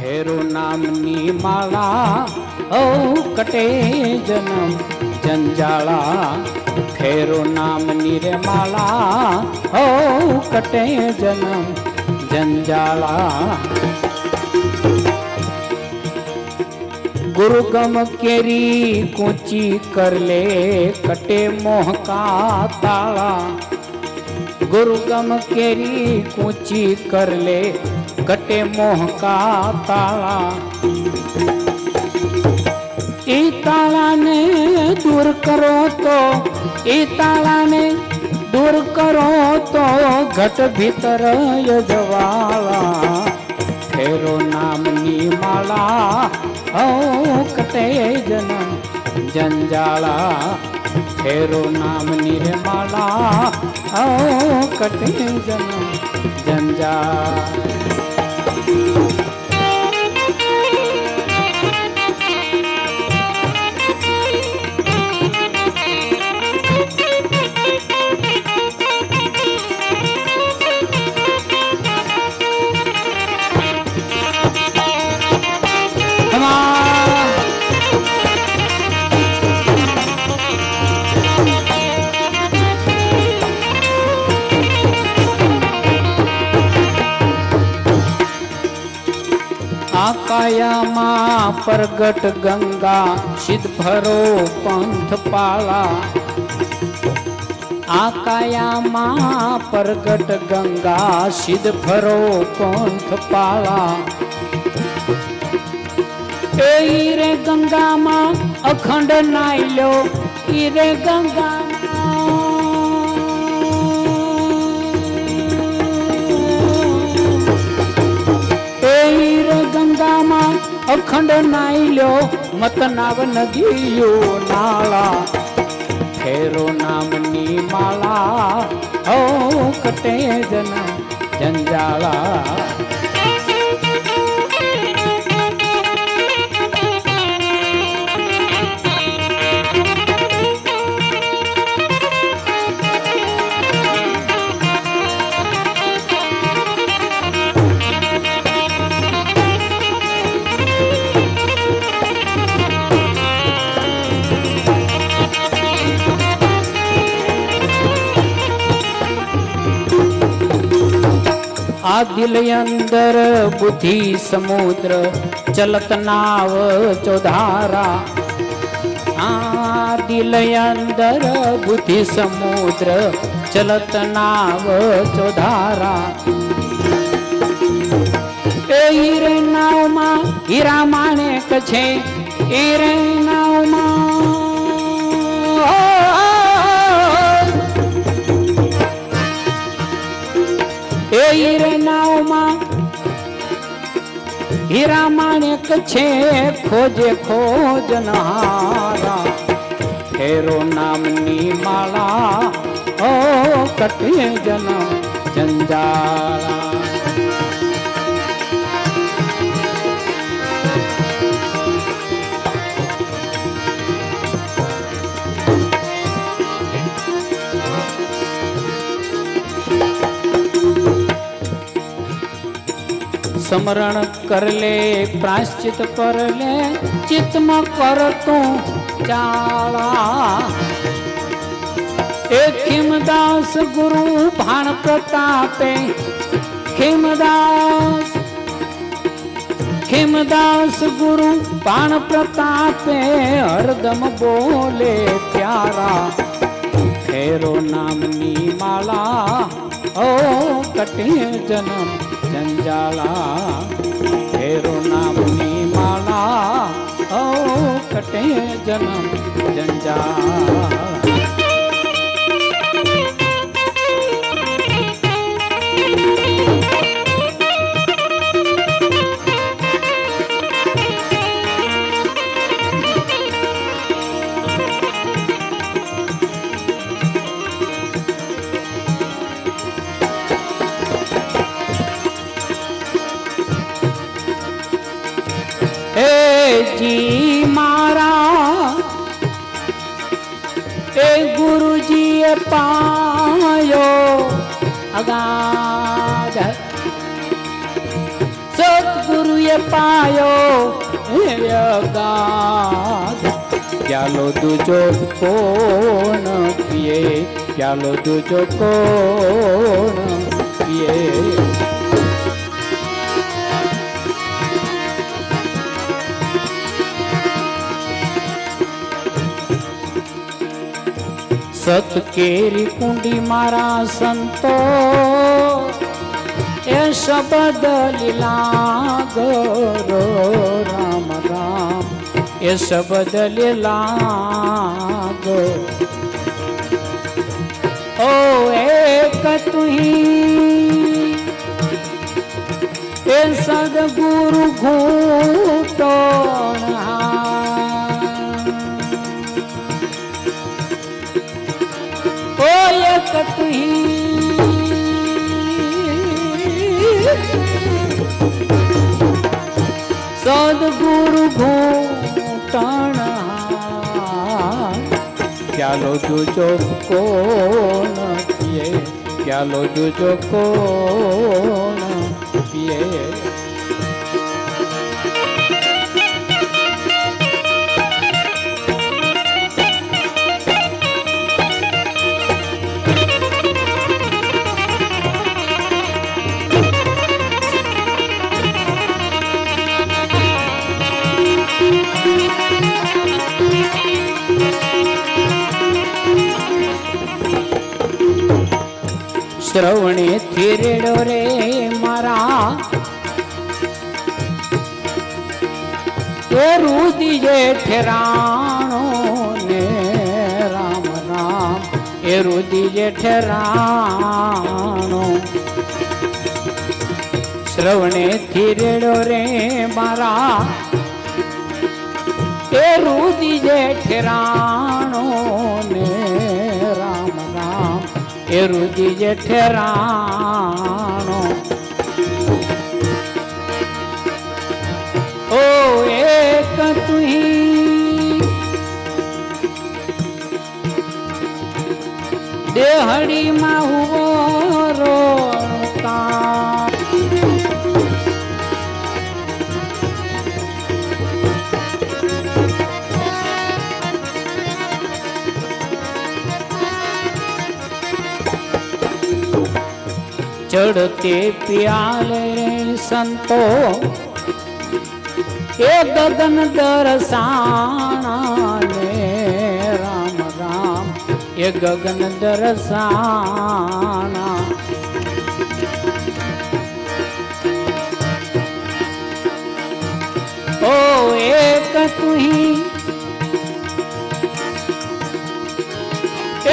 फेरो नामनी माला ओ कटे जन्म जंजाला फेरो नामनी रे माला ओ कटे जन्म जंजाला गुरु गम केरी कूची कर ले कटे मोह का ताला गुरु गम केरी कूची कर ले कटे मोह का ताला ई ताला ने दूर करो तो ई ताला ने दूर करो तो घट भीतर यजवाला फेरो नामनी माला ओ कटे जन्म जंजाला फेरो नामनी रे माला ओ कटे जन्म जंजाला काया मां प्रगट गंगा सिद्ध भरो पंथ पाला आकाया मां प्रगट गंगा सिद्ध भरो पंथ पाला ए रे गंगा मां अखंड नाइलो ई रे गंगा गंगा मां अखंड नाइलो मत नाव नदियो नाला फेरो नामनी माला ओ कटे जन्म जंजाला आ दिल अंदर बुद्धि समुद्र चलत नाव चौधारा आ दिल अंदर बुद्धि समुद्र चलत नाव चौधारा ए हीरे नाव मा हीरा माणेक छे हीरे नाव मा हीरे नाव मां हीरा माणेक छे खोजे खोजनहारा फेरो नामनी माला ओ कटे जन्म जंजाला स्मरण कर ले प्राश्चित कर ले चित्त में कर तू चाला एक खिमदास गुरु भाण प्रतापे खिमदास गुरु भाण प्रतापे हरदम बोले प्यारा फेरो नामनी माला ओ कटे जन्म जंजाला फेरो नामनी माला ओ कटे जन्म जंजाला जी मारा ए गुरु जी पायो अगाध सतगुरु ये પાયો ગાદ પ્યાલો દૂજો કોણ પીએ પ્યાલો દૂજો કોણ પીએ સત કેરી કુંડી મારા સંતો એ શબ્દ લીલા ગરો રામ રામ એ શબ્દ લીલા ગો ઓ એક તુહી એ સદગુરુ ઘૂટોણા ઓ એક તુહી સદગુરુ ઘૂંટણ પ્યાલો દૂજો કોણ પીએ પ્યાલો દૂજો કોણ પીએ શ્રવણે થીરેડો રે મારા એ રુદી જે ઠેરાણો ને રામ રામ એ રુદી જે ઠેરાણો શ્રવણે થીરેડો રે મારા એ રુદી જે ઠેરાણો ને રામ રામ એ રુદી જે ઠેરાણો ઓ એક તુહી દેહડીમાં હુવો રોતા ચડતે પિયાલે સંતો એ ગગન દરસાણા ને રામ રામ એ ગગન દરસાણા ઓ એક તુહી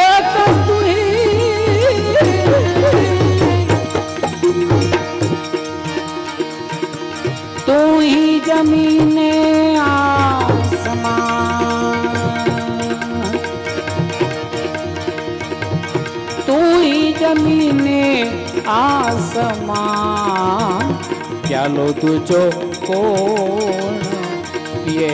એક તુહી तू ही जमीने आसमान तू ही जमीने आसमान प्यालो तुझो कोण पिए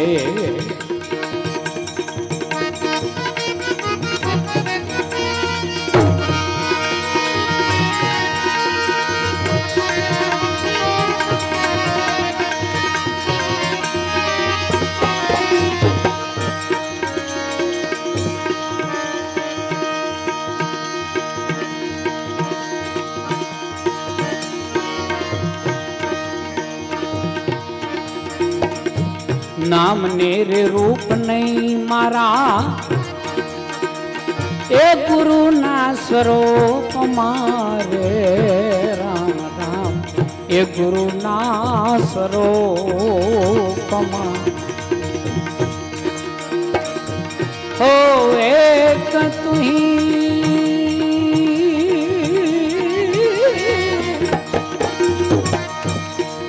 नाम नेरे रूप नहीं मारा ए गुरु ना स्वरूप मारे राम राम ए गुरु ना स्वरूप हो एक तुही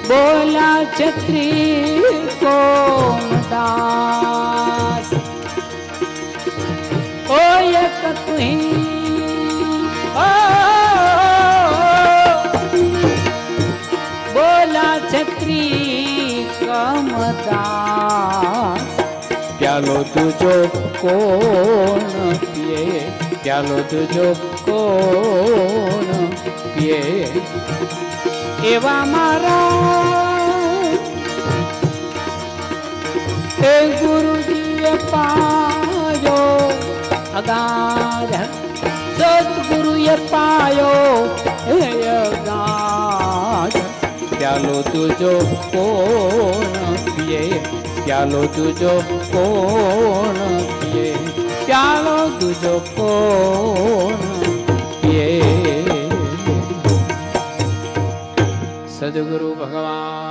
बोला छत्री दास ओ एक तुही बोला छत्री कमदास प्यालो तुझो कोण पिए प्यालो तुझो कोण पिए एवा मारा પાયો અગાધ સદગુરુએ પાયો હે અગાધ પ્યાલો તુજો કોણ પીએ પ્યાલો તુજો કોણ પીએ પ્યાલો તુજો કોણ પીએ સદગુરુ ભગવાન